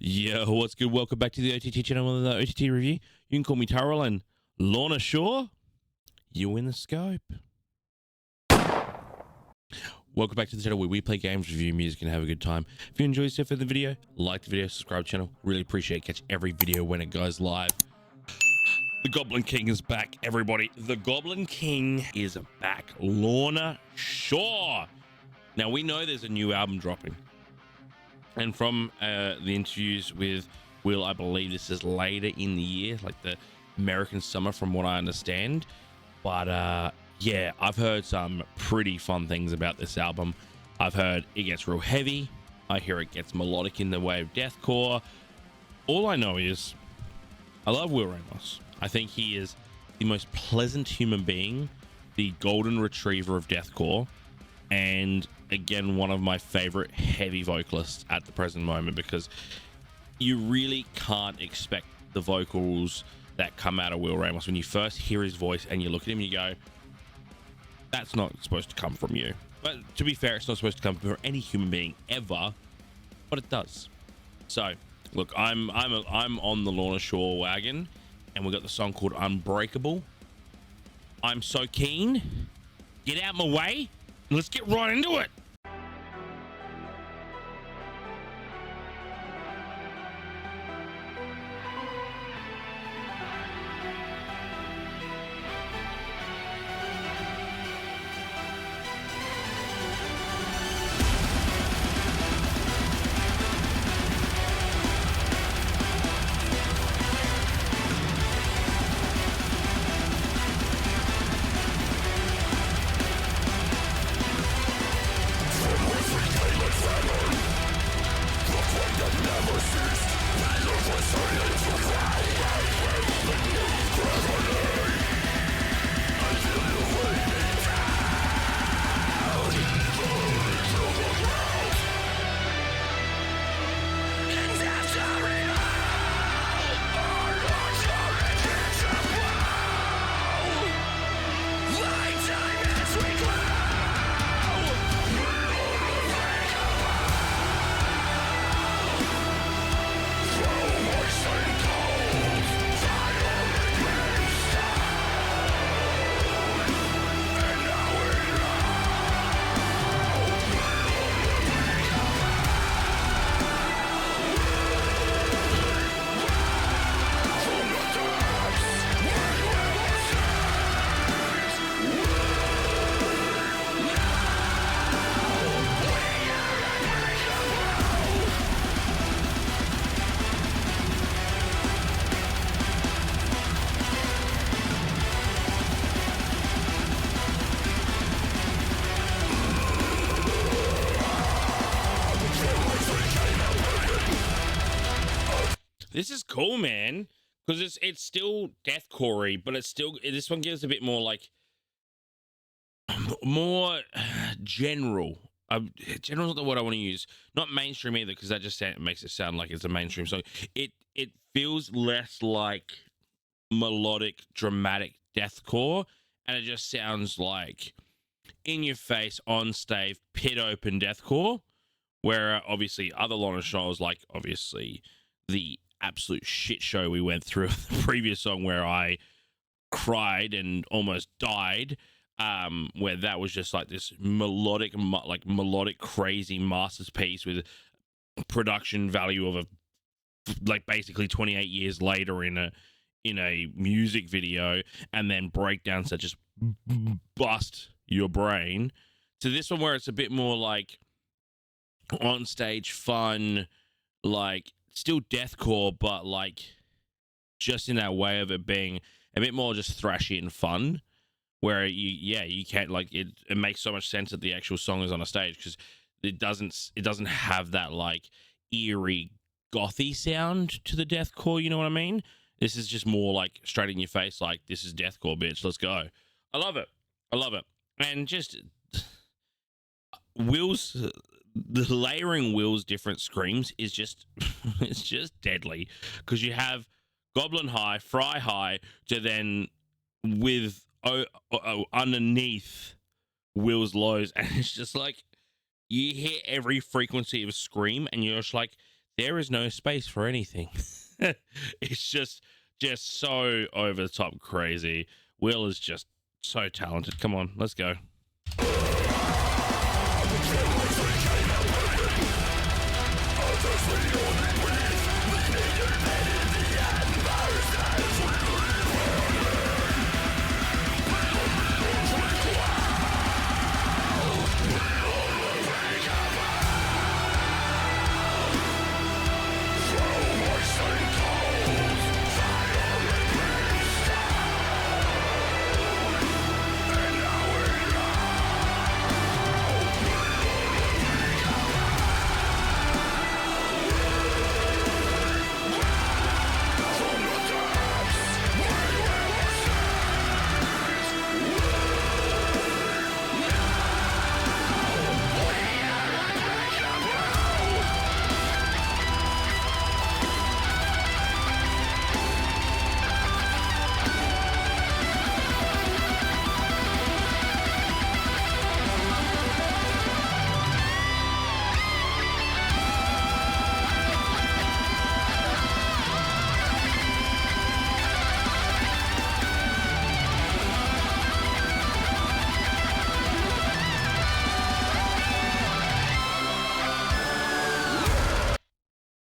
Yo, what's good? Welcome back to the OTT channel with the OTT review. You can call me Turrell, and Lorna Shore, you in the scope. Welcome back to the channel where we play games, review music, and have a good time. If you enjoy stuff in the video, like the video, subscribe to the channel. Really appreciate it. Catch every video when it goes live. The Goblin King is back, everybody. The Goblin King is back. Lorna Shore. Now, we know there's a new album dropping. And from the interviews with Will, I believe this is later in the year, like the American summer, from what I understand. But yeah, I've heard some pretty fun things about this album. I've heard it gets real heavy. I hear it gets melodic in the way of deathcore. All I know is I love Will Ramos. I think he is the most pleasant human being, the golden retriever of deathcore, and again, one of my favorite heavy vocalists at the present moment, because you really can't expect the vocals that come out of Will Ramos. When you first hear his voice and you look at him, you go, that's not supposed to come from you. But to be fair, it's not supposed to come from any human being ever, but it does. So look, I'm on the Lorna Shore wagon, and we got the song called Unbreakable. I'm so keen. Get out my way. Let's get right into it. This is cool, man, because it's still deathcore-y, but it's still, this one gives a bit more like more general. General is not the word I want to use. Not mainstream either, because that just makes it sound like it's a mainstream song. It feels less like melodic, dramatic deathcore, and it just sounds like in your face, on stage, pit open deathcore. Where obviously other Lorna Shores, like obviously the absolute shit show we went through the previous song where I cried and almost died, where that was just like this melodic crazy masterpiece with production value of like basically 28 years later in a music video, and then breakdowns that just bust your brain, to this one where it's a bit more like on stage fun, like still deathcore, but like just in that way of it being a bit more just thrashy and fun, where you can't, like, it makes so much sense that the actual song is on a stage, because it doesn't have that like eerie gothy sound to the deathcore, you know what I mean? This is just more like straight in your face, like, this is deathcore, bitch, let's go. I love it. And just the layering Will's different screams is just it's just deadly, because you have Goblin high, Fry high, to then with underneath Will's lows, and it's just like you hear every frequency of a scream, and you're just like, there is no space for anything. It's just so over the top crazy. Will is just so talented. Come on, let's go.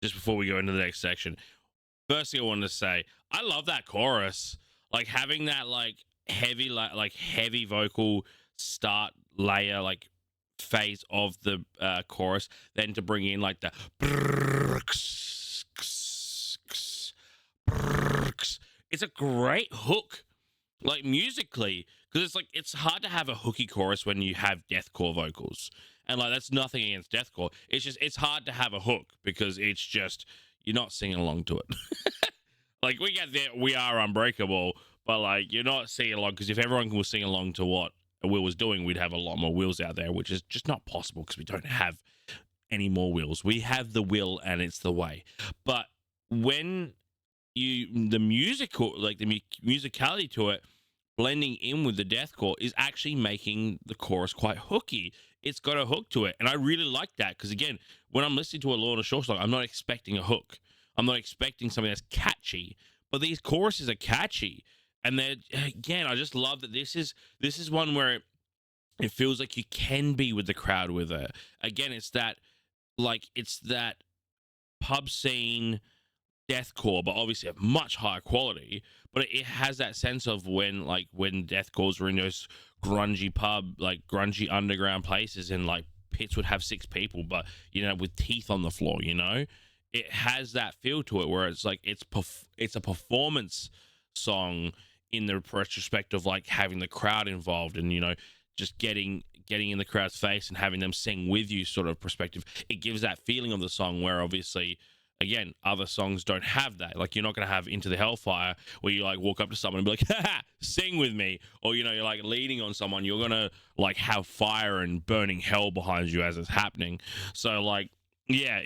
Just before we go into the next section, first thing I wanted to say, I love that chorus. Like having that like heavy heavy vocal start layer, like phase of the chorus, then to bring in like the it's a great hook, like musically, because it's like it's hard to have a hooky chorus when you have deathcore vocals. And like that's nothing against deathcore. It's just it's hard to have a hook because it's just you're not singing along to it. Like we get there, we are Unbreakable, but like you're not singing along, because if everyone was singing along to what Will was doing, we'd have a lot more Wills out there, which is just not possible because we don't have any more Wills. We have the will and it's the way. But when the musical, like the musicality to it, blending in with the deathcore is actually making the chorus quite hooky. It's got a hook to it, and I really like that because again, when I'm listening to a Lorna Shore song, I'm not expecting a hook. I'm not expecting something that's catchy, but these choruses are catchy, and they're, again, I just love that this is one where it feels like you can be with the crowd with it. Again, it's that pub scene deathcore, but obviously at much higher quality. But it has that sense of when deathcores were in those grungy pub, like grungy underground places, and like pits would have 6 people, but you know, with teeth on the floor. You know, it has that feel to it where it's like it's a performance song in the retrospect of like having the crowd involved, and you know, just getting in the crowd's face and having them sing with you sort of perspective. It gives that feeling of the song where obviously, again, other songs don't have that. Like, you're not going to have Into the Hellfire where you like walk up to someone and be like, haha, sing with me. Or, you know, you're like leaning on someone. You're going to like have fire and burning hell behind you as it's happening. So like, yeah,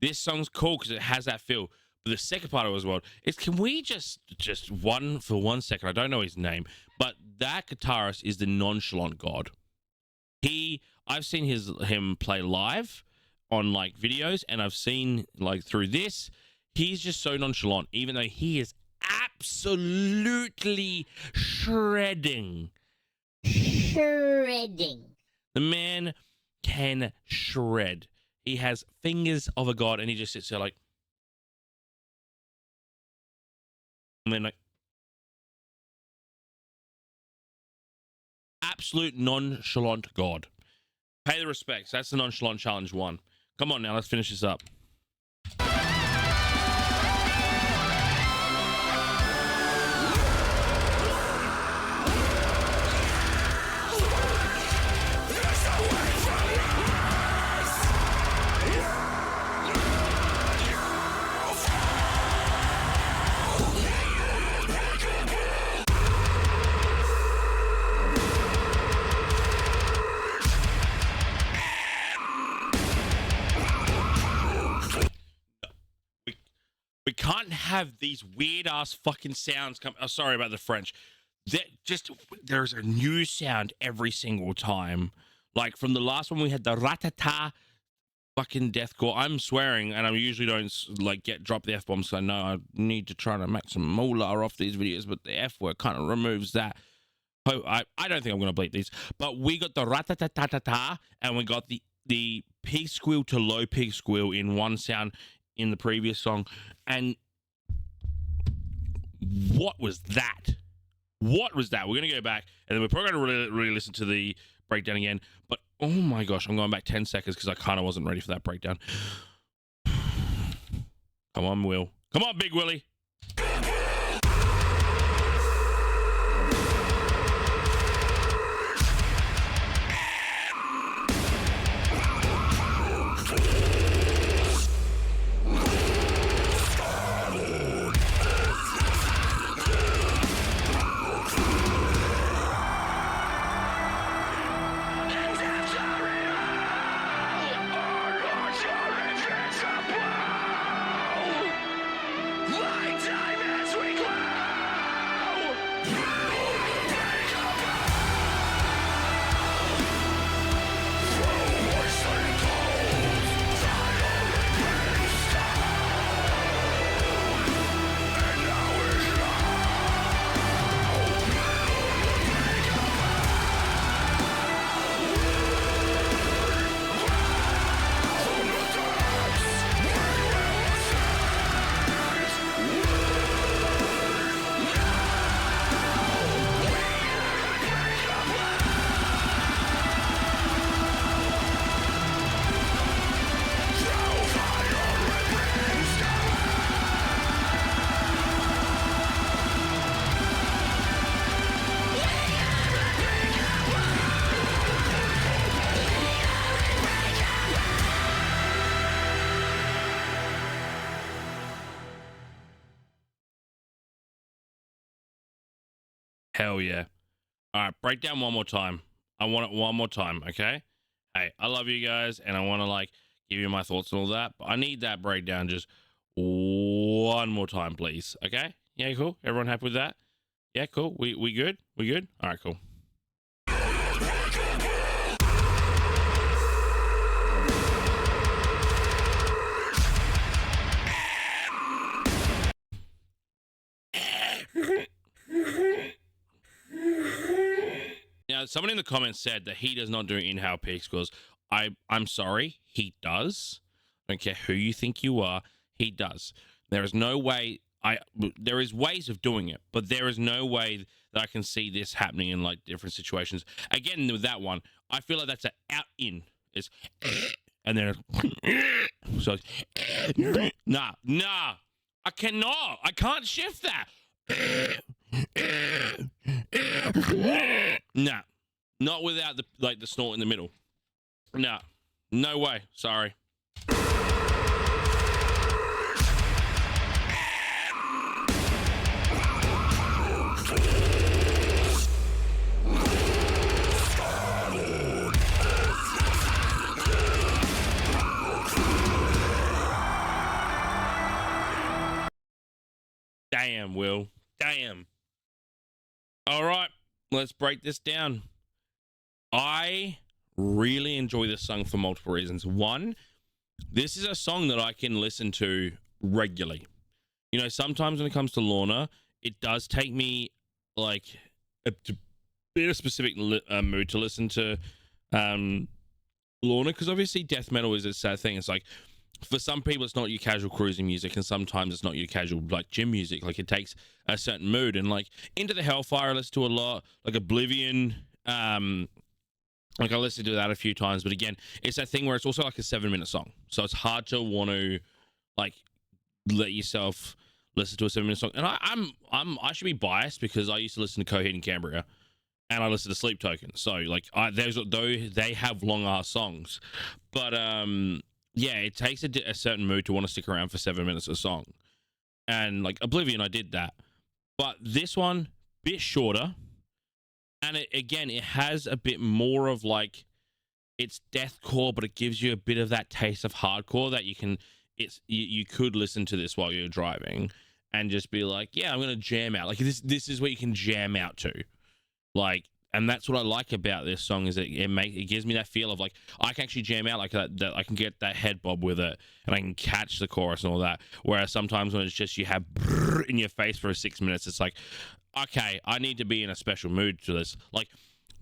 this song's cool because it has that feel. But the second part of it as well is, can we just for 1 second, I don't know his name, but that guitarist is the Nonchalant God. I've seen him play live on like videos, and I've seen like through this, he's just so nonchalant, even though he is absolutely shredding. The man can shred. He has fingers of a god, and he just sits there like, and then like, absolute nonchalant god. Pay the respects. That's the Nonchalant Challenge 1. Come on now, let's finish this up. We can't have these weird ass fucking sounds come. Oh, sorry about the French. There's a new sound every single time. Like from the last one, we had the ratata fucking deathcore. I'm swearing, and I usually don't like drop the f-bombs, so I know I need to try to make some moolah off these videos, but the f word kind of removes that. Oh, I don't think I'm gonna bleep these, but we got the rat-ta-ta-ta-ta, and we got the pig squeal to low pig squeal in one sound in the previous song. And what was that? What was that? We're gonna go back, and then we're probably gonna really listen to the breakdown again. But oh my gosh, I'm going back 10 seconds because I kind of wasn't ready for that breakdown. Come on, Will. Come on, Big Willie. Hell yeah. All right, break down one more time. I want it one more time, okay? Hey, I love you guys, and I want to like give you my thoughts and all that, but I need that breakdown just one more time, please. Okay? Yeah, cool. Everyone happy with that? Yeah, cool. We good? We good? All right, cool. Now, someone in the comments said that he does not do in-house peak scores. I'm sorry, he does. I don't care who you think you are, he does. There is no way there is ways of doing it, but there is no way that I can see this happening in like different situations. Again, with that one, I feel like that's an out in. It's and then so nah. I can't shift that. Nah, not without the snort in the middle. Nah, no way. Sorry. Damn, Will. Damn. All right, let's break this down. I really enjoy this song for multiple reasons. One, this is a song that I can listen to regularly. You know, sometimes when it comes to Lorna, it does take me like a bit of specific mood to listen to Lorna, because obviously death metal is a sad thing. It's like, for some people it's not your casual cruising music, and sometimes it's not your casual like gym music. Like, it takes a certain mood, and like Into the Hellfire I listen to a lot, like Oblivion, like I listened to that a few times. But again, it's that thing where it's also like a 7-minute song, so it's hard to want to like let yourself listen to a 7-minute song. And I should be biased because I used to listen to Coheed and Cambria, and I listen to Sleep Token, so like though they have long ass songs, but yeah, it takes a certain mood to want to stick around for 7 minutes a song. And like Oblivion, I did that. But this one, bit shorter. And it has a bit more of like, it's deathcore, but it gives you a bit of that taste of hardcore that you could listen to this while you're driving and just be like, yeah, I'm going to jam out. Like this is what you can jam out to. Like, and that's what I like about this song, is it gives me that feel of like I can actually jam out like that I can get that head bob with it, and I can catch the chorus and all that. Whereas sometimes when it's just you have in your face for 6 minutes, it's like, okay, I need to be in a special mood to this. Like,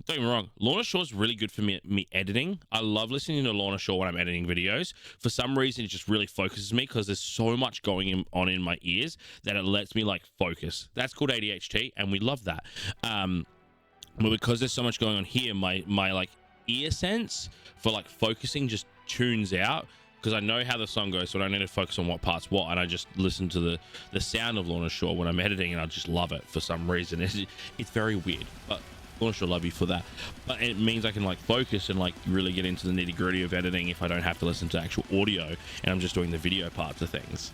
don't get me wrong, Lorna Shore's really good for me editing. I love listening to Lorna Shore when I'm editing videos. For some reason, it just really focuses me because there's so much going on in my ears that it lets me like focus. That's called ADHD, and we love that. But because there's so much going on here, my like ear sense for like focusing just tunes out, because I know how the song goes, so I don't need to focus on what part's what, and I just listen to the sound of Lorna Shore when I'm editing, and I just love it for some reason. It's very weird, but Lorna Shore, love you for that. But it means I can like focus and like really get into the nitty gritty of editing if I don't have to listen to actual audio and I'm just doing the video parts of things.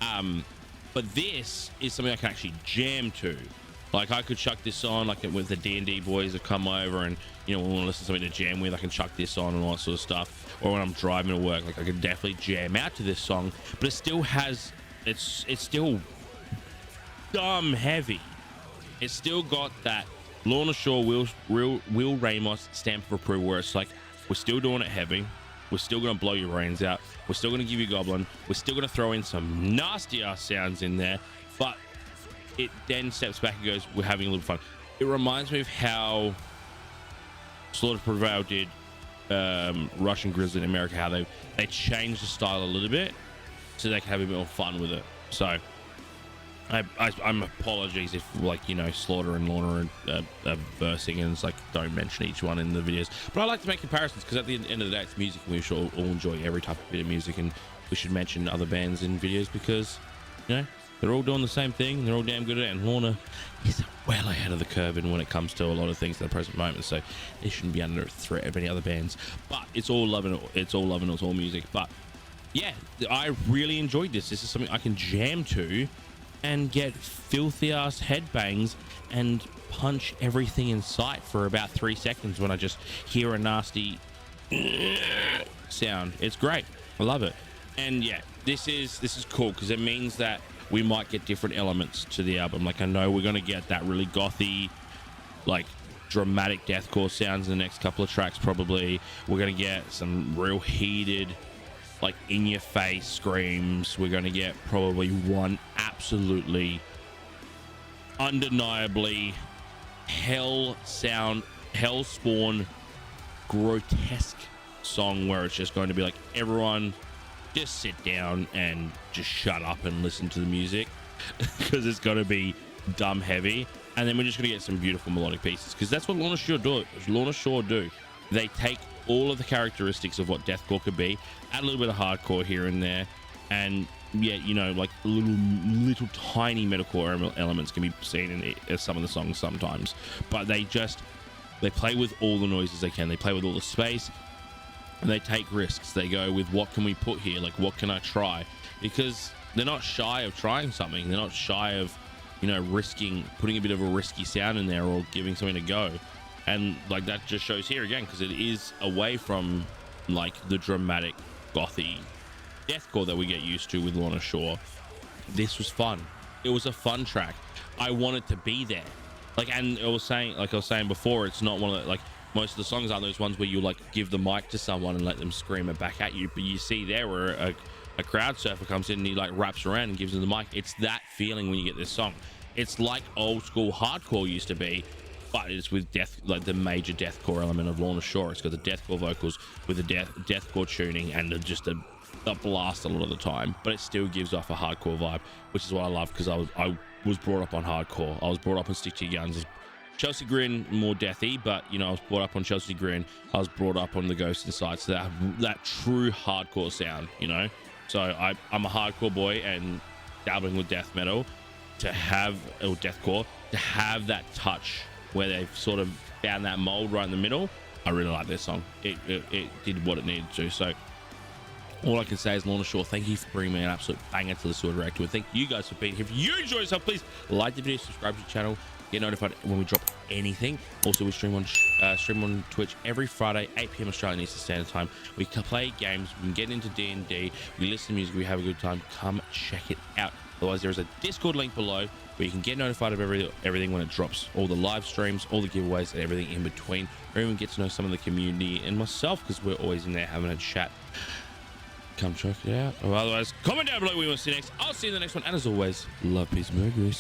But this is something I can actually jam to. Like, I could chuck this on, like with the D&D boys have come over, and you know, when we want to listen to something to jam with, I can chuck this on and all that sort of stuff. Or when I'm driving to work, like I can definitely jam out to this song. But it still has, it's still dumb heavy. It's still got that Lorna Shore, Will Ramos stamp of approval, where it's like, we're still doing it heavy. We're still going to blow your brains out. We're still going to give you Goblin. We're still going to throw in some nasty ass sounds in there, but it then steps back and goes, we're having a little fun. It reminds me of how Slaughter Prevail did Russian Grizzly in America, how they changed the style a little bit so they can have a bit more fun with it. So I'm apologies if, like, you know, Slaughter and Lorna are versing, and it's like, don't mention each one in the videos. But I like to make comparisons because at the end of the day, it's music, and we should all enjoy every type of bit of music, and we should mention other bands in videos because, you know, they're all doing the same thing. They're all damn good at it, and Lorna is well ahead of the curve in when it comes to a lot of things at the present moment. So they shouldn't be under threat of any other bands. But it's all love, and it's all love, and it's all music. But yeah, I really enjoyed this. This is something I can jam to and get filthy ass headbangs and punch everything in sight for about 3 seconds when I just hear a nasty sound. It's great. I love it. And yeah, this is cool because it means that we might get different elements to the album. Like, I know we're going to get that really gothy, like, dramatic deathcore sounds in the next couple of tracks probably. We're going to get some real heated, like, in-your-face screams. We're going to get probably one absolutely, undeniably hell-spawn, grotesque song where it's just going to be like, everyone just sit down and just shut up and listen to the music because it's going to be dumb heavy. And then we're just going to get some beautiful melodic pieces because that's what Lorna Shore do. They take all of the characteristics of what deathcore could be, add a little bit of hardcore here and there, and yeah, you know, like little tiny metalcore elements can be seen in some of the songs sometimes, but they play with all the noises they can. They play with all the space, and they take risks. They go with, what can we put here? Like, what can I try? Because they're not shy of trying something. They're not shy of, you know, putting a bit of a risky sound in there or giving something a go. And like, that just shows here again, because it is away from like the dramatic gothy deathcore that we get used to with Lorna Shore. This was fun. It was a fun track. I wanted to be there. Like, and I was saying before, it's not one of the, like, most of the songs aren't those ones where you like give the mic to someone and let them scream it back at you. But you see there where a crowd surfer comes in and he like wraps around and gives them the mic. It's that feeling when you get this song. It's like old school hardcore used to be, but it's with like the major deathcore element of Lorna Shore. It's got the deathcore vocals with the deathcore tuning and just a blast a lot of the time, but it still gives off a hardcore vibe, which is what I love because I was brought up on hardcore. I was brought up on Stick to Your Guns. Chelsea Grin, more deathy, but you know, I was brought up on Chelsea Grin. I was brought up on the Ghost Inside, so that true hardcore sound, you know. So I'm a hardcore boy, and dabbling with death metal or deathcore, to have that touch where they've sort of found that mold right in the middle. I really like this song. It did what it needed to. So all I can say is, Lorna Shore, thank you for bringing me an absolute banger to the Sword Reactor. Thank you guys for being here. If you enjoyed yourself, please like the video, subscribe to the channel, get notified when we drop anything. Also, we stream on Twitch every Friday, 8 p.m. Australian Eastern Standard Time. We can play games, we can get into D&D, we listen to music, we have a good time. Come check it out. Otherwise, there is a Discord link below where you can get notified of everything when it drops. All the live streams, all the giveaways, and everything in between. Or even get to know some of the community and myself, because we're always in there having a chat. Come check it out. Or otherwise, comment down below what you want to see next. I'll see you in the next one. And as always, love, peace, and merry.